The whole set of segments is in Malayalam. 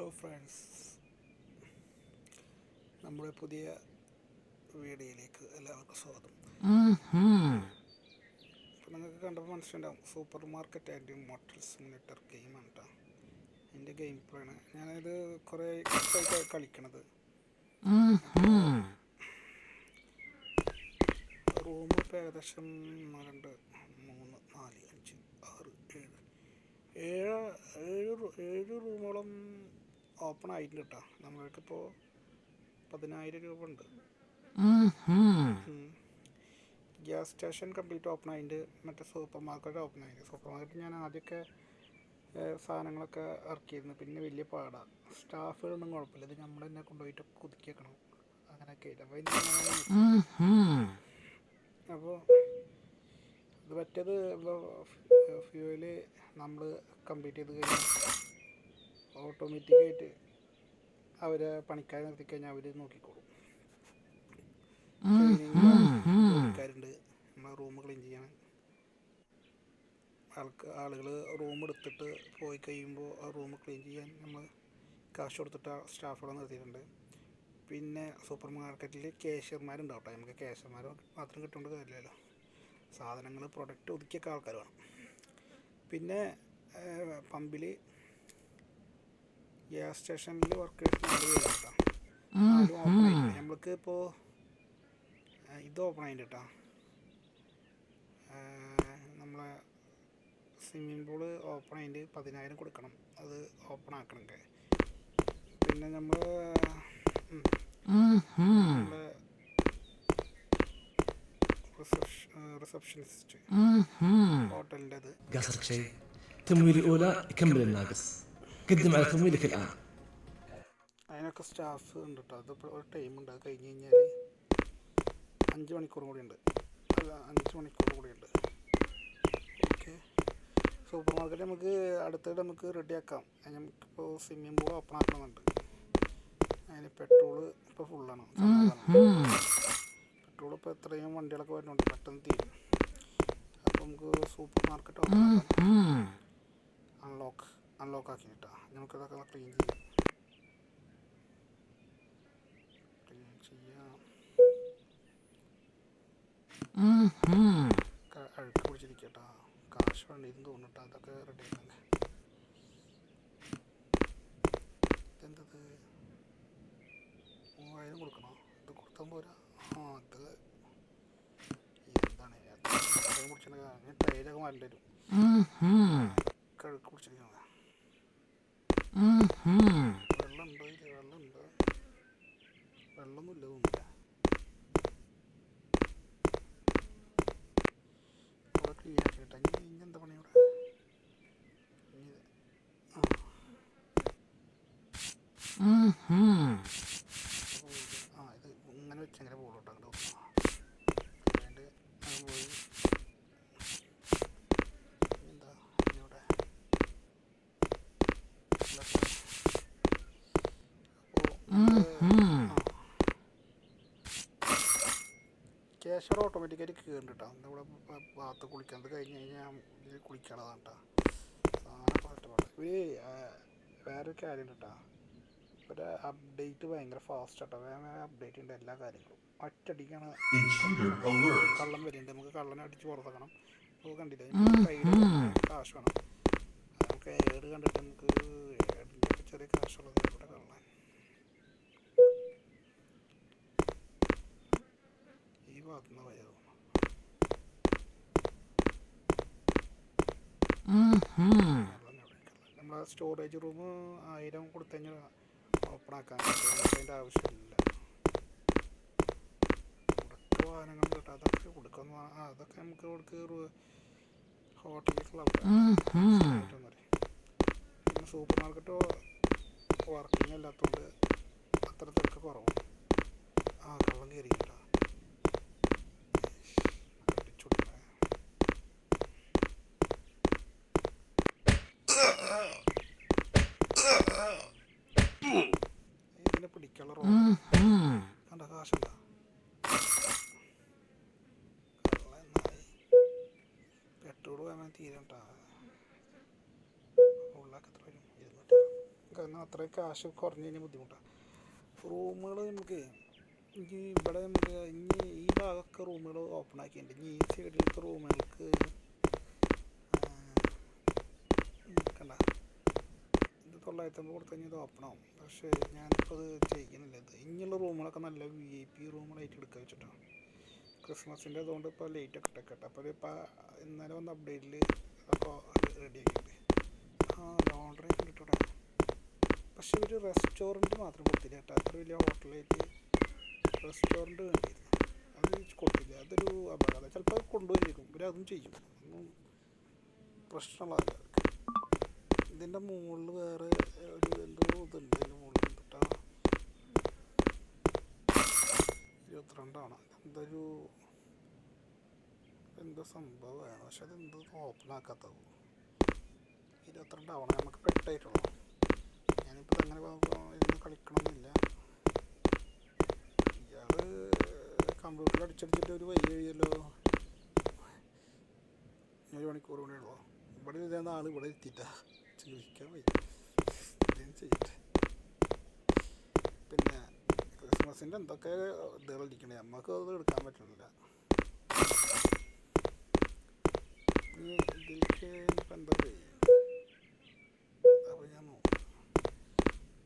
ഹലോ ഫ്രണ്ട്സ്, നമ്മുടെ പുതിയ വീഡിയോയിലേക്ക് എല്ലാവർക്കും സ്വാഗതം. അപ്പോൾ നിങ്ങൾക്ക് കണ്ടപ്പോൾ മനസ്സിലുണ്ടാവും, supermarket and motel simulator ഗെയിമാണ് കേട്ടോ. എൻ്റെ ഗെയിം പ്ലേ ആണ്. ഞാനത് കുറേ ദിവസമായിട്ട് കളിക്കണത്. റൂം ഇപ്പോൾ ഏകദേശം 2, 3, 4, 5, 6, 7 റൂമോളം ഓപ്പൺ ആയിട്ടുണ്ട് കേട്ടോ. നമ്മൾക്കിപ്പോൾ 10,000 രൂപ ഉണ്ട്. ഗ്യാസ് സ്റ്റേഷൻ കംപ്ലീറ്റ് ഓപ്പൺ ആയിട്ട്, മറ്റേ സൂപ്പർ മാർക്കറ്റ് ഓപ്പൺ ആയിട്ട്. സൂപ്പർ മാർക്കറ്റ് ഞാൻ ആദ്യമൊക്കെ സാധനങ്ങളൊക്കെ ഇറക്കിയിരുന്നു. പിന്നെ വലിയ പാടാണ്, സ്റ്റാഫുകളൊന്നും കുഴപ്പമില്ല. ഇത് നമ്മൾ തന്നെ കൊണ്ടുപോയിട്ട് കുതുക്കി വെക്കണം, അങ്ങനെയൊക്കെ ആയിട്ട്. അപ്പോൾ ഇത് പറ്റിയത് ഫ്യൂവല് നമ്മൾ കംപ്ലീറ്റ് ചെയ്ത് കഴിഞ്ഞാൽ ഓട്ടോമാറ്റിക്കായിട്ട് അവരെ പണിക്കാരെ നിർത്തിക്കഴിഞ്ഞാൽ അവർ നോക്കിക്കോളും. ജോലിക്കാരുണ്ട് നമ്മളെ റൂം ക്ലീൻ ചെയ്യാൻ. ആളുകൾ റൂം എടുത്തിട്ട് പോയി കഴിയുമ്പോൾ ആ റൂം ക്ലീൻ ചെയ്യാൻ നമ്മൾ കാശ് കൊടുത്തിട്ട് സ്റ്റാഫുകളെ നിർത്തിയിട്ടുണ്ട്. പിന്നെ സൂപ്പർ മാർക്കറ്റിൽ കാഷ്യർമാരുണ്ടാവും കേട്ടോ. നമുക്ക് കാഷ്യർമാർ മാത്രം കിട്ടുകൊണ്ട് കാര്യമില്ലല്ലോ, സാധനങ്ങൾ പ്രൊഡക്റ്റ് ഒതുക്കിയൊക്കെ ആൾക്കാർ വേണം. പിന്നെ പമ്പിൽ ഗ്യാസ് സ്റ്റേഷനിൽ വർക്കേഴ്സ് കേട്ടോ. ആരും ഓപ്പൺ ആയിട്ടില്ല. നമ്മൾക്ക് ഇപ്പോൾ ഇത് ഓപ്പൺ ആയിട്ട് കേട്ടോ. നമ്മളെ സ്വിമ്മിംഗ് പൂള് ഓപ്പൺ ആയിട്ട് 10,000 കൊടുക്കണം, അത് ഓപ്പൺ ആക്കണമെങ്കിൽ. പിന്നെ നമ്മൾ റിസപ്ഷനിസ്റ്റ് ഹോട്ടലിൻ്റെത്. قصرك شيء تمويل الأولى يكمل الناقص قدم على تمويلك الآن. അതിനൊക്കെ സ്റ്റാഫ് ഉണ്ട് കേട്ടോ. അതിപ്പോൾ ഒരു ടൈമുണ്ട്, അത് കഴിഞ്ഞ് കഴിഞ്ഞാൽ 5 മണിക്കൂർ കൂടിയുണ്ട്. അല്ല, 5 മണിക്കൂർ കൂടിയുണ്ട്. ഓക്കെ, സൂപ്പർ മാർക്കറ്റ് നമുക്ക് അടുത്തിടെ നമുക്ക് റെഡിയാക്കാം. നമുക്കിപ്പോൾ സ്വിമ്മിംഗ് പൂൾ ഓപ്പൺ ആക്കുന്നുണ്ട്. അതിന് പെട്രോള് ഇപ്പോൾ ഫുള്ളാണ്. പെട്രോൾ ഇപ്പോൾ എത്രയും വണ്ടികളൊക്കെ വരുന്നുണ്ട്, പെട്ടെന്ന് തീരും. അപ്പോൾ നമുക്ക് സൂപ്പർ മാർക്കറ്റ് ഓപ്പൺ ആക്കാം. അൺലോക്ക് ആക്കി കേട്ടോ. നമുക്കിതൊക്കെ ക്ലീൻ ചെയ്യാം. അഴുക്ക് പിടിച്ചിരിക്കട്ടോ, കാശ് വേണ്ടിയെന്ന് തോന്നിട്ടോ. അതൊക്കെ റെഡി ആക്കണ്ടേ. ഇതെന്തത് 3000 കൊടുക്കണോ? ഇത് കൊടുത്താൽ പോരാ. അത് എന്താണ് കുടിച്ചിട്ട് ഞാൻ ടൈലൊക്കെ മാറേണ്ടി വരും. അഴുക്ക് പിടിച്ചിരിക്കുന്നത്. വെള്ളമുണ്ടോ? വെള്ളമുണ്ടോ? വെള്ളമൊന്നുമില്ല തോന്നില്ല. ക്ലീൻ ആക്കി കേട്ടോ. ഇനി എന്താ പണി ഇവിടെ? ഇത് ഇങ്ങനെ വെച്ചെങ്ങനെ പോകും കേട്ടോ. അങ്ങോട്ട് അതുകൊണ്ട് പോയി എന്താ ഇവിടെ ക്യാഷർ ഓട്ടോമാറ്റിക്കായിട്ട് കയറുന്നുണ്ട് കേട്ടോ. നമ്മുടെ ഭാഗത്ത് കുളിക്കാൻ. അത് കഴിഞ്ഞ് കഴിഞ്ഞാൽ ഇതിൽ കുളിക്കാനുള്ളതാണ് കേട്ടോ. സാധനം പാട്ട് വേറൊരു കാര്യം കേട്ടോ. ഒരു അപ്ഡേറ്റ് ഭയങ്കര ഫാസ്റ്റ് കേട്ടോ. വേറെ അപ്ഡേറ്റ് ഉണ്ട് എല്ലാ കാര്യങ്ങളും. ഒറ്റയടിക്കാണ് കള്ളം വരുന്നുണ്ട്. നമുക്ക് കള്ളനെ അടിച്ച് പുറത്താക്കണം. അപ്പോൾ കണ്ടില്ലേ, കാശ് വേണം. നമുക്ക് ഏഡ് കണ്ടിട്ട് നമുക്ക് ഏഡിൻ്റെ ചെറിയ കാശുള്ളത് ഇവിടെ കള്ളൻ. ഈ ഭാഗത്തുനിന്ന് വയ്യ തോന്നുന്നു. നമ്മളെ സ്റ്റോറേജ് റൂം 1000 കൊടുത്തു കഴിഞ്ഞാൽ ഓപ്പൺ ആക്കാൻ അതിൻ്റെ ആവശ്യമില്ല. കൊടുക്ക വാഹനങ്ങൾ കേട്ടോ, അതൊക്കെ കൊടുക്കുന്ന അതൊക്കെ നമുക്ക് കൊടുക്കുക ഹോട്ടലിലേക്കുള്ള ആൾക്കാർ. പിന്നെ സൂപ്പർ മാർക്കറ്റ് വർക്കിംഗ് അല്ലാത്തതുകൊണ്ട് അത്ര തിരക്ക് കുറവും. കള്ളം കയറിയില്ല. ഇതിനെ പിടിക്കാനുള്ള റോഡ് കണ്ട കാശുണ്ട. പെട്രോൾ വേണം തീരണ്ട. ഉള്ളാക്ക് എത്ര വരും? കാരണം അത്രയും കാശ് കുറഞ്ഞു കഴിഞ്ഞാൽ ബുദ്ധിമുട്ടാണ്. റൂമുകൾ നമുക്ക് ഇനി ഇവിടെ നമുക്ക് ഇനി ഈ ഭാഗമൊക്കെ റൂമുകൾ ഓപ്പൺ ആക്കിയിട്ടുണ്ട്. ഇനി ഈ സൈഡിലത്തെ റൂമുകൾക്ക് കണ്ട ഇത് 950 കൊടുത്തു കഴിഞ്ഞാൽ ഇത് ഓപ്പൺ ആവും. പക്ഷേ ഞാനിപ്പോൾ അത് ചെയ്യുന്നില്ല. ഇത് ഇനിയുള്ള റൂമുകളൊക്കെ നല്ല VIP റൂമുകളായിട്ട് എടുക്കുക വെച്ചിട്ടാണ്. ക്രിസ്മസിൻ്റെ അതുകൊണ്ട് ഇപ്പോൾ ലൈറ്റൊക്കെ ഇട്ടേക്കട്ടെ. അപ്പോൾ ഇപ്പോൾ ഇന്നലെ വന്ന അപ്ഡേറ്റിൽ ഇതൊക്കെ റെഡി ആക്കിയിട്ടുണ്ട്. ലോണ്ടറി കണ്ടിട്ടൂടെ. പക്ഷെ ഒരു റെസ്റ്റോറൻറ്റ് മാത്രം കൊടുത്തില്ല കേട്ടോ. അത്ര വലിയ ഹോട്ടലായിട്ട് റെസ്റ്റോറൻറ്റ് വേണ്ടിയിരുന്നു, അത് കൊടുത്തില്ല. അതൊരു അപകടം. ചിലപ്പോൾ അത് കൊണ്ടുപോയിരിക്കും, ഇവരതും ചെയ്യും. ഒന്നും പ്രശ്നമുള്ളതല്ല. ഇതിൻ്റെ മുകളിൽ വേറെ ഒരു എന്തോ ഇതുണ്ട്. ഇതിൻ്റെ മുകളിൽ എന്തിട്ടാ 22 എന്തോ സംഭവമാണ്. പക്ഷെ അതെന്തോ ഓപ്പൺ ആക്കാത്തത്. 22 നമുക്ക് പെട്ടായിട്ടുള്ളൂ. ഞാനിപ്പോൾ അങ്ങനെ ഇരുന്ന് കളിക്കണമെന്നില്ല. ഇയാൾ കമ്പ്യൂട്ടറിൽ അടിച്ചടിച്ചിട്ട് ഒരു വൈകി കഴിയല്ലോ. 1 മണിക്കൂർ കൂടെ ഉള്ളൂ. ഇവിടെ ഇരുന്ന ആൾ ഇവിടെ എത്തിയിട്ടാ ചോദിക്കാൻ വയ്യ. ഇതും ചെയ്യട്ടെ. പിന്നെ ക്രിസ്മസിൻ്റെ എന്തൊക്കെ ഇതുകളിരിക്കണേ, നമുക്ക് അത് എടുക്കാൻ പറ്റുന്നില്ല. ഇതിലേക്ക് ഇനിയിപ്പോൾ എന്താ ചെയ്യും? അപ്പോൾ ഞാൻ നോക്കാം.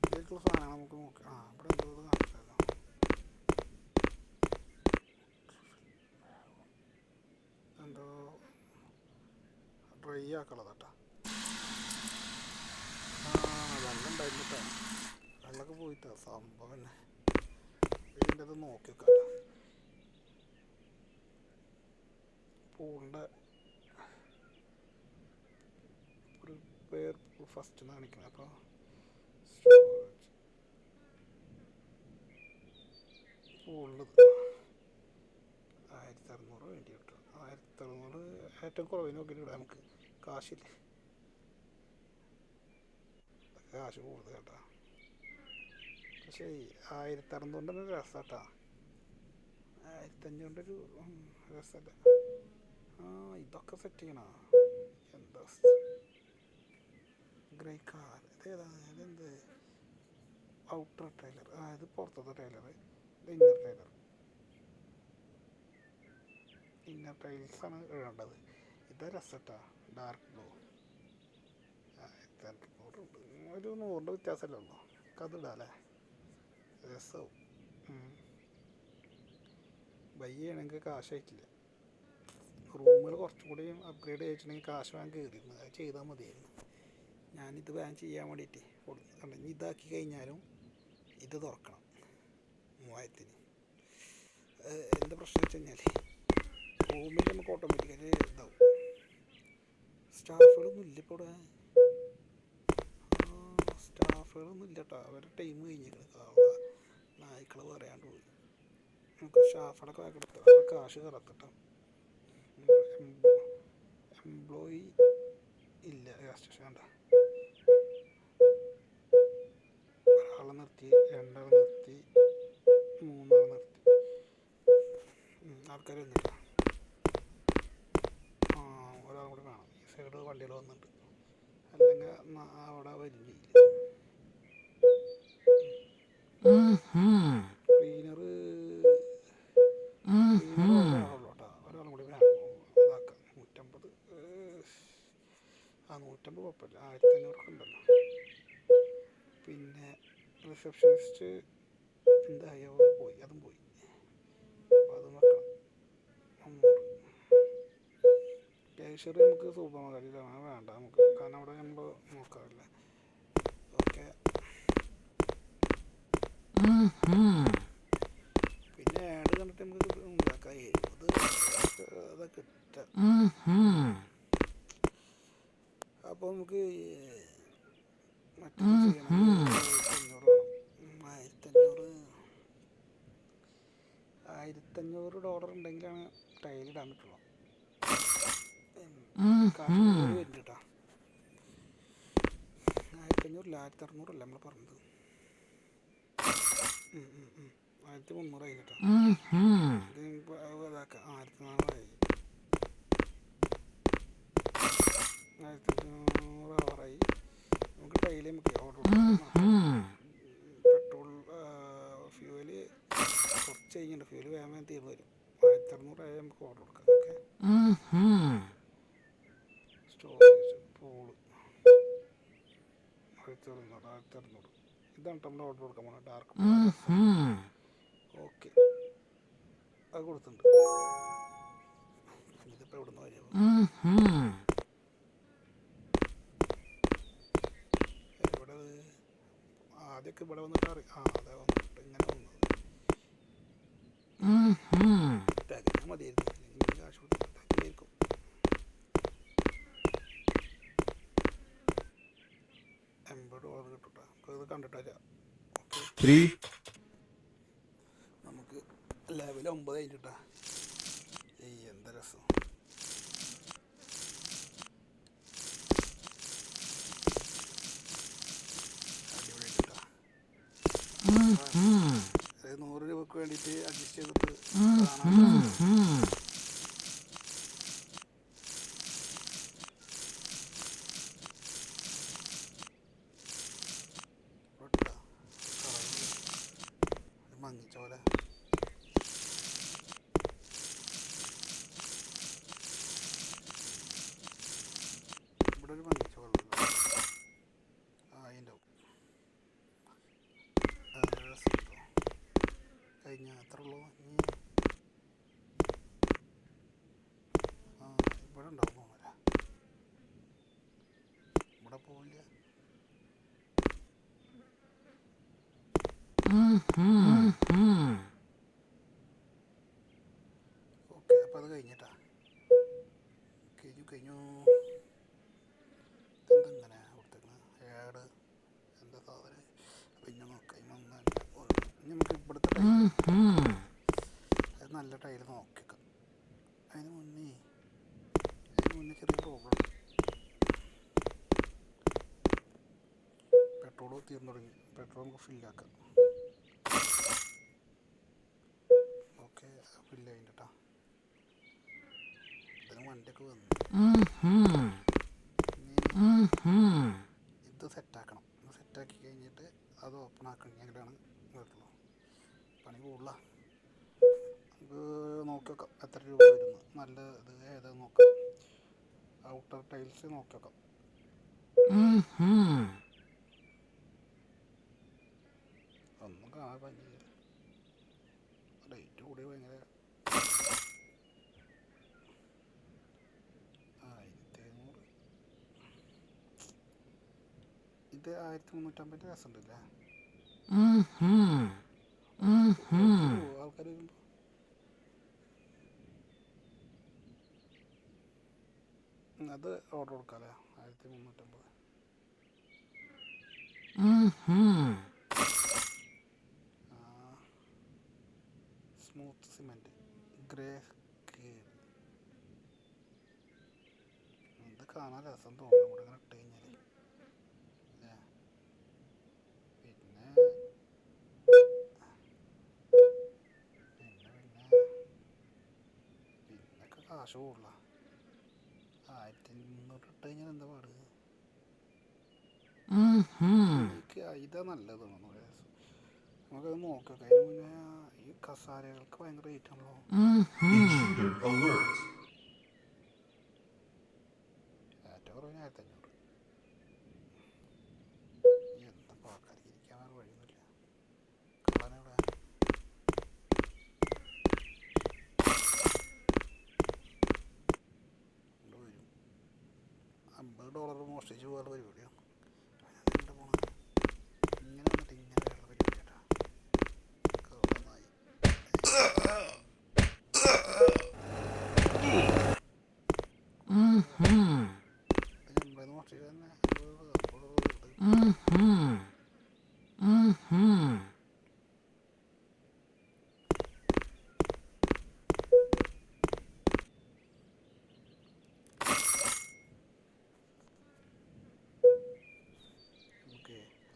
ഇതിലേക്കുള്ള സാധനങ്ങൾ നമുക്ക് നോക്കാം. ഇവിടെ എന്തോ കാണിച്ചാലോ. എന്തോ ഡ്രൈ ആക്കുള്ളതാട്ടാ. വെള്ളം ഉണ്ടായിരുന്നിട്ടാ. വെള്ളമൊക്കെ പോയിട്ടാ സംഭവം തന്നെ. ഇതിൻ്റെ അത് നോക്കി വെക്കാം. പൂളിൻ്റെ ഒരു പേർ ഫസ്റ്റ് കാണിക്കുന്നത്. അപ്പോൾ പൂളിൽ 1600 വേണ്ടി കിട്ടും. 1600 ഏറ്റവും കുറവിന് നോക്കിയിട്ട് ഇടാം. നമുക്ക് കാശില്ലേ, കാശ് കൂടുതൽ കേട്ടോ. പക്ഷേ 1600 രസമാട്ടാ. 1500 രസമല്ല. ഇതൊക്കെ സെറ്റ് ചെയ്യണ എന്താ ഗ്രേ കാർ. ഇതെന്ത് ഔട്ടർ ട്രെയിലർ. ഇത് പുറത്തത്തെ ട്രെയിലർ. ഇത് ഇന്നർ ട്രെയിലർ. ഇന്നർ ടൈൽസാണ് ഇടേണ്ടത്. ഇതാ രസട്ടാ. ഡാർക്ക് ബ്ലൂ 1600 ഉണ്ട്. ഒരു 100 വ്യത്യാസമല്ലേ ഉള്ളൂ. അതിടാം അല്ലേ, രസവും. ബൈ ചെയ്യണമെങ്കിൽ കാശായിട്ടില്ല. റൂമുകൾ കുറച്ചും കൂടി അപ്ഗ്രേഡ് ചെയ്തിട്ടുണ്ടെങ്കിൽ കാശ് വാങ്ങാൻ കയറിയിരുന്നു. അത് ചെയ്താൽ മതിയായിരുന്നു. ഞാനിത് ബാൻ ചെയ്യാൻ വേണ്ടിയിട്ട് കൊടുക്കുന്നുണ്ടെങ്കിൽ ഇതാക്കി കഴിഞ്ഞാലും ഇത് തുറക്കണം 3000-ന്. എന്താ പ്രശ്നം വെച്ച് കഴിഞ്ഞാൽ റൂമിൽ നമുക്ക് ഓട്ടോമാറ്റിക്കലി ഇതാവും. സ്റ്റാഫുകളൊന്നും ഇല്ല ഇപ്പോൾ ഇവിടെ. സ്റ്റാഫുകളൊന്നും ഇല്ല കേട്ടോ. അവരുടെ ടൈം കഴിഞ്ഞിരിക്കണം. നായ്ക്കൾ പറയാണ്ട് പോയി. നമുക്ക് സ്റ്റാഫുകളൊക്കെ എടുത്ത് അവരുടെ കാശ് കറത്തിട്ടോ. എംപ്ലോയി ഇല്ല. രജിസ്ട്രേഷൻ വേണ്ട. ഒരാളെ നിർത്തി, 2 ആളെ നിർത്തി, 3 ആളെ നിർത്തി. ആൾക്കാർ വന്നിട്ടാ. ഒരാളും കൂടി വേണം. ഈ സൈഡ് വണ്ടികൾ വന്നിട്ട്, അല്ലെങ്കിൽ അവിടെ വരും ചെയ്യില്ല. ക്ലീനർ ഒരാളുള്ളൂ കേട്ടോ. ഒരാളും കൂടി വേണം. അതാക്കാം. 150. 150 കുഴപ്പമില്ല. 1500 ഉണ്ടല്ലോ. പിന്നെ റിസപ്ഷനിസ്റ്റ് എന്തായോ പോയി, അതും പോയി. അപ്പോൾ അതും വെക്കണം. 300. ക്യാഷ്യർ നമുക്ക് സൂപ്പർ മാർക്കറ്റിലാണ് വേണ്ട നമുക്ക്, കാരണം അവിടെ നമ്മൾ നോക്കാറില്ല. ഓക്കെ. പിന്നെ ആഡ് കണ്ടിട്ട് നമുക്ക് ഉണ്ടാക്കാം. 70 അതൊക്കെ കിട്ടാം. അപ്പോൾ നമുക്ക് മറ്റൊരു ചെയ്യണം. 1500 ഡോളർ ഉണ്ടെങ്കിലാണ് ടൈലിടാൻ പറ്റുള്ളൂ. കാശ് വരുന്നുണ്ട് കേട്ടോ. 1500 1600 അല്ല നമ്മൾ പറഞ്ഞത്. 1300 ആയി കേട്ടോ. ഇതാക്കാം. 1400 ആയി. 1500 ആവറായി. നമുക്ക് ടൈല് നമുക്ക് ഓർഡർ കൊടുക്കാം. അവിടെ നമുക്ക് ഓർഡർ കൊടുക്കാം. Okay, storage pool 1600. ഇതാണ് നമ്മൾ ഓർഡർ കൊടുക്കാൻ പോകുന്നത്. ഡാർക്ക് ഓക്കെ, അത് കൊടുത്തിട്ടുണ്ട്. ഇതിപ്പോൾ എവിടെ നിന്ന് വരും? ഇവിടെ ആദ്യമൊക്കെ ഇവിടെ വന്നിട്ട് അതെ വന്നിട്ട് ഇങ്ങനെ വന്നത് തികഞ്ഞാൽ മതിയായിരുന്നു. ഇല്ലെങ്കിൽ കാശ് കൊടുത്ത് തികയായിരിക്കും. $80 കിട്ടും കേട്ടോ. അപ്പോൾ ഇത് കണ്ടിട്ടില്ല. ഓക്കെ, നമുക്ക് ലെവൽ 9 കഴിഞ്ഞിട്ടാ. എന്താ രസം. അടിപൊളിയായിട്ടാ. 100 രൂപക്ക് വേണ്ടിയിട്ട് അഡ്ജസ്റ്റ് ചെയ്തിട്ട് കാണാൻ. മങ്ങിച്ച പോലെ ഇവിടെ ഒരു മങ്ങിച്ച പോലെ അതിൻ്റെ രസം കിട്ടും. കഴിഞ്ഞ എത്ര ഉള്ളൂ ഇനി? ഇവിടെ ഉണ്ടാവും തോന്നില്ല. ഇവിടെ പോവില്ല. ഓക്കെ, അപ്പം അത് കഴിഞ്ഞിട്ടാ. കഴിഞ്ഞു. എന്തെങ്ങനെ കൊടുത്തേക്കണ ഏഡ് എന്താ സാധനം? പിന്നെ നോക്കാം. ഇനി നമുക്ക് ഇവിടുത്തെ ടൈൽ, അത് നല്ല ടൈൽ നോക്കിക്കാം. അതിന് മുന്നേ ചെറിയ പ്രോബ്ലം. പെട്രോൾ തീർന്നു തുടങ്ങി. പെട്രോൾ നമുക്ക് ഫില്ലാക്കാം. ഓക്കെ, ഫില്ല് കഴിഞ്ഞിട്ടാ. ഇതിന് വണ്ടിയൊക്കെ വന്നു. ഇത് സെറ്റാക്കണം. ഇത് സെറ്റാക്കി കഴിഞ്ഞിട്ട് അത് ഓപ്പൺ ആക്കണമെങ്കിലാണ് വരുള്ളൂ. പണി കൂടുതല. നമുക്ക് നോക്കി വെക്കാം എത്ര രൂപ വരുന്നു. നല്ല ഇത് ഏതാന്ന് നോക്കാം. ഔട്ടർ ടൈൽസ് നോക്കി വെക്കാം. ഒന്നും കാണാൻ പറ്റില്ല. റേറ്റ് കൂടി ഭയങ്കര. 1500. ഇത് 1350 രസമുണ്ടല്ലേ ആൾക്കാർ വരുമ്പോൾ. അത് ഓർഡർ കൊടുക്കാമല്ലേ? 1350. സ്മൂത്ത് സിമെൻറ്റ് ഗ്രേ കീൽ. ഇത് കാണാൻ രസം തോന്നുന്നു ഇവിടെ ഇങ്ങനെ ഇട്ട് കഴിഞ്ഞാൽ. പിന്നൊക്കെ കാശ് കൂടുതല. 1300 ഇട്ട് കഴിഞ്ഞാൽ എന്താ പാട്? എനിക്ക് ഇതാ നല്ലത് തോന്നുന്നു. നമുക്കത് നോക്കാം. അതിന് മുന്നേ ഈ കസാരകൾക്ക് ഭയങ്കര റേറ്റ് ആണല്ലോ. ഏറ്റവും കുറവിന് 1500. എന്താ ആൾക്കാർക്ക് ഇരിക്കാൻ വേറെ വഴിയൊന്നുമില്ല. കളാനെവിടെ വരും. $50 മോഷ്ടിച്ച് പോകാനുള്ള പരിപാടിയാണ്. അതിനെന്താ പോണത്? ഇങ്ങനെ വന്നിട്ട് ഇങ്ങനെ വരെയുള്ള പരിപാടിയാട്ടാ. നന്നായി. $80 മോഷ്ടിച്ച് തന്നെ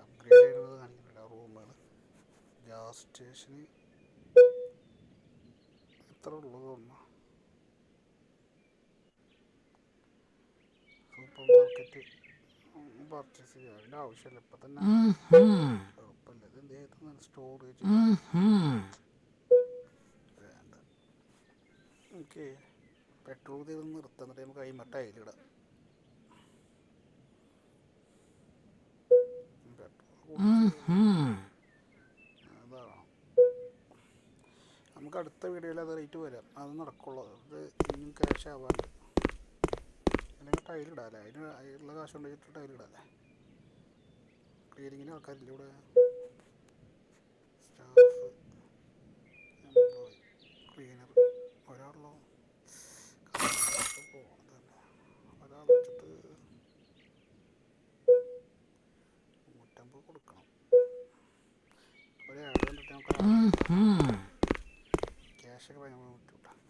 അപ്ഗ്രേഡ് ചെയ്യുന്നത് കാണിക്കുന്നില്ല. റൂമുകൾ ഗ്യാസ് സ്റ്റേഷന് എത്ര ഉള്ളത് തോന്നുന്നു. സൂപ്പർ മാർക്കറ്റ് പർച്ചേസ് ചെയ്യാൻ അതിൻ്റെ ആവശ്യമില്ല. ഇപ്പം തന്നെ കുഴപ്പമില്ല. ഇത് എന്ത് ചെയ്ത് സ്റ്റോറേജ് വേണ്ട. ഓക്കെ പെട്രോൾ തീർന്ന് നിർത്താൻ എന്നിട്ട് നമുക്ക് കഴിയുമ്പോൾ ടൈലിടാം. അതാണ് നമുക്ക് അടുത്ത വീഡിയോയിൽ അത് റേറ്റ് വരാം. അത് നടക്കുള്ളൂ. അത് ഇനിയും ക്യാഷ് ആവാണ്ട് അല്ലെങ്കിൽ ടൈലിടാല്ലേ. അതിന് ഉള്ള കാശ് കൊണ്ടിട്ട് ടൈലിടാല്ലേ. ക്ലീനിങ്ങിന് ആൾക്കാരില്ല ഇവിടെ. സ്റ്റാഫ്, എംപ്ലോയി, ക്ലീനർ ഒരാളോ പോകണം തന്നെ. ഒരാൾ വെച്ചിട്ട് 150 കൊടുക്കണം. ഒരു ആഡ് കണ്ടിട്ട് നമുക്ക് ക്യാഷൊക്കെ ഭയങ്കര ബുദ്ധിമുട്ടാണ്.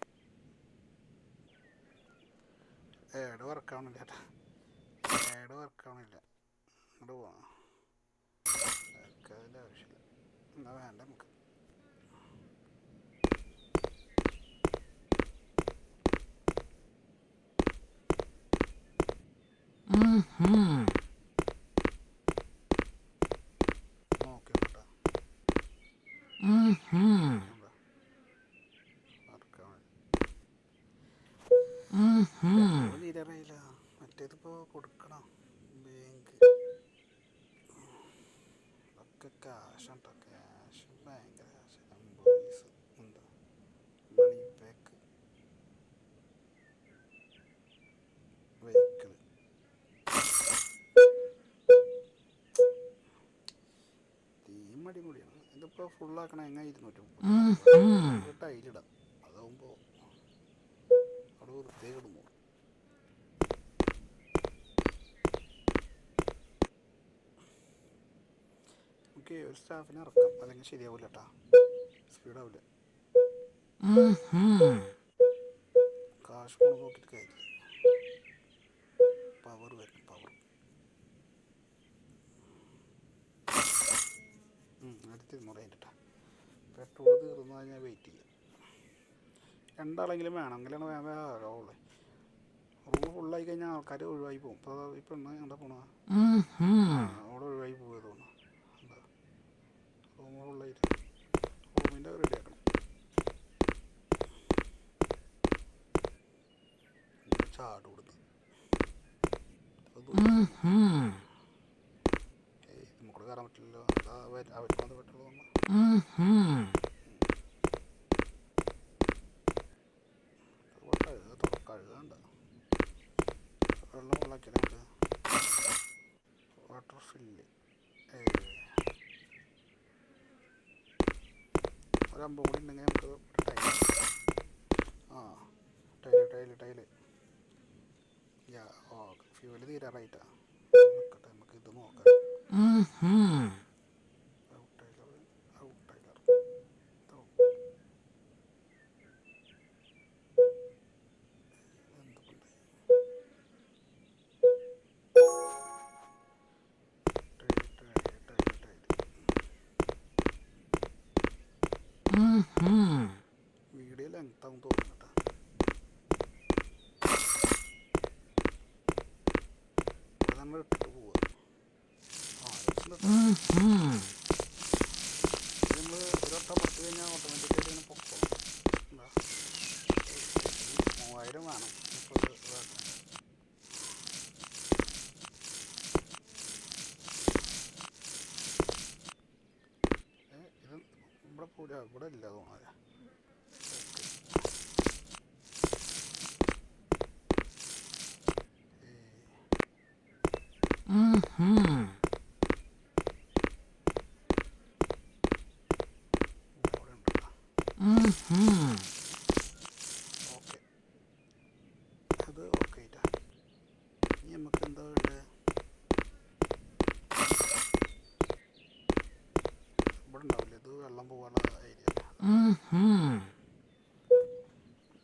ആഡ് വർക്കാവണില്ല ചേട്ടാ. ആഡ് വർക്കാവണില്ല. ഇങ്ങോട്ട് പോവാം. അതിൻ്റെ ആവശ്യമില്ല. എന്നാൽ വേണ്ട നമുക്ക്. നോക്കി കേട്ടോ. വർക്കാവണില്ല. തീരാറായില്ല. മറ്റേതിപ്പോൾ കൊടുക്കണം. ബാങ്ക് ഒക്കെ ക്യാഷുണ്ടോ? ക്യാഷ് ഭയങ്കര ക്യാഷ്. എംപ്ലോയീസ് എന്താ മണി ബാക്ക് വെഹിക്കിൾ തീം അടിപൊളിയാണ്. ഇതിപ്പോൾ ഫുള്ളാക്കണം. എങ്ങനെ 230 ടൈലിടാം. അതാവുമ്പോൾ അവിടെ വൃത്തിയായി കിടുന്നു. നമുക്ക് ഒരു സ്റ്റാഫിനെ ഇറക്കാം. അല്ലെങ്കിൽ ശരിയാവില്ല കേട്ടാ. സ്പീഡാവില്ല. കാശ് പോണ നോക്കിയിട്ട് കാര്യമില്ല. പവർ വരും. പവർ അടുത്ത് 200 കഴിഞ്ഞിട്ടാ. പെട്രോൾ തീർന്നു കഴിഞ്ഞാൽ വെയിറ്റ് ചെയ്യാം. രണ്ടാളെങ്കിലും വേണം. എങ്കിലാണ് വേഗം ആകാവുള്ളൂ. റൂം ഫുള്ളായി കഴിഞ്ഞാൽ ആൾക്കാർ ഒഴിവായി പോകും. ഇപ്പോൾ ഇപ്പം എന്നാ എന്താ പോണ അവിടെ ഒഴിവായി പോകുക തോന്നുന്നു. എന്താ റൂം ഫുള്ളായിട്ട് റൂമിൻ്റെ റെഡി ആക്കണം. ചാട് കൊടുത്ത് നമുക്കൂടെ കയറാൻ പറ്റില്ലല്ലോ. അവർക്ക് വന്ന് പറ്റുള്ളൂ. കഴുകണ്ട. വെള്ളം വെള്ളാക്കിയാൽ നമുക്ക് വാട്ടർ ഫില്ല് ഒരു 50 കൂടി ഉണ്ടെങ്കിൽ നമുക്ക് ടൈല് ഫ്യൂവല് തീരാറായിട്ടാ. നോക്കട്ടെ നമുക്ക് ഇത് നോക്കാം. വീഡിയോ ലെങ്താവും തോന്നുന്നു കേട്ടോ. നമ്മൾ ഇട്ടിട്ട് പോവുക. നമ്മൾ ഒരു വട്ടം പത്ത് കഴിഞ്ഞാൽ ഓട്ടോമാറ്റിക്കായിട്ട് ഇങ്ങനെ പൊക്കോളും. എന്താ 3000 വേണം. ഇപ്പോൾ ഇത് ഇവിടെ പോരാ. ഇവിടെ ഇല്ല തോന്നാതെ. ഓക്കെ അത് ഓക്കെ ഇല്ല. ഇനി നമുക്ക് എന്താ വേണ്ടത്? ഇവിടെ ഉണ്ടാവില്ല. ഇത് വെള്ളം പോകാനുള്ള ഏരിയ.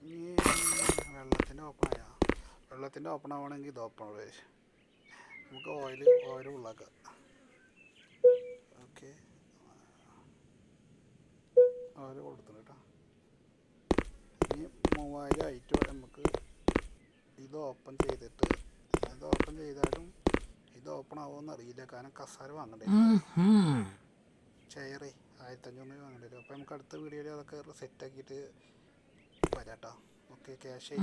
ഇനി വെള്ളത്തിൻ്റെ ഓപ്പൺ ആവുകയാണെങ്കിൽ ഇത് ഓപ്പൺ ആവുക. നമുക്ക് ഓയിൽ ഉള്ളാക്കാം. ഓക്കെ ഓയിൽ കൊടുത്തിട്ടുണ്ട് കേട്ടോ. ഇനി 3000 ആയിട്ട് നമുക്ക് ഇത് ഓപ്പൺ ചെയ്തിട്ട് ഇത് ഓപ്പൺ ചെയ്താലും ഇത് ഓപ്പൺ ആവുമെന്ന് അറിയില്ല. കാരണം കസാര വാങ്ങണ്ടേ. ചെയറേ 1500 വാങ്ങേണ്ടി വരും. അപ്പോൾ നമുക്ക് അടുത്ത വീഡിയോയിൽ അതൊക്കെ സെറ്റാക്കിയിട്ട് വരാം കേട്ടോ. Okay cash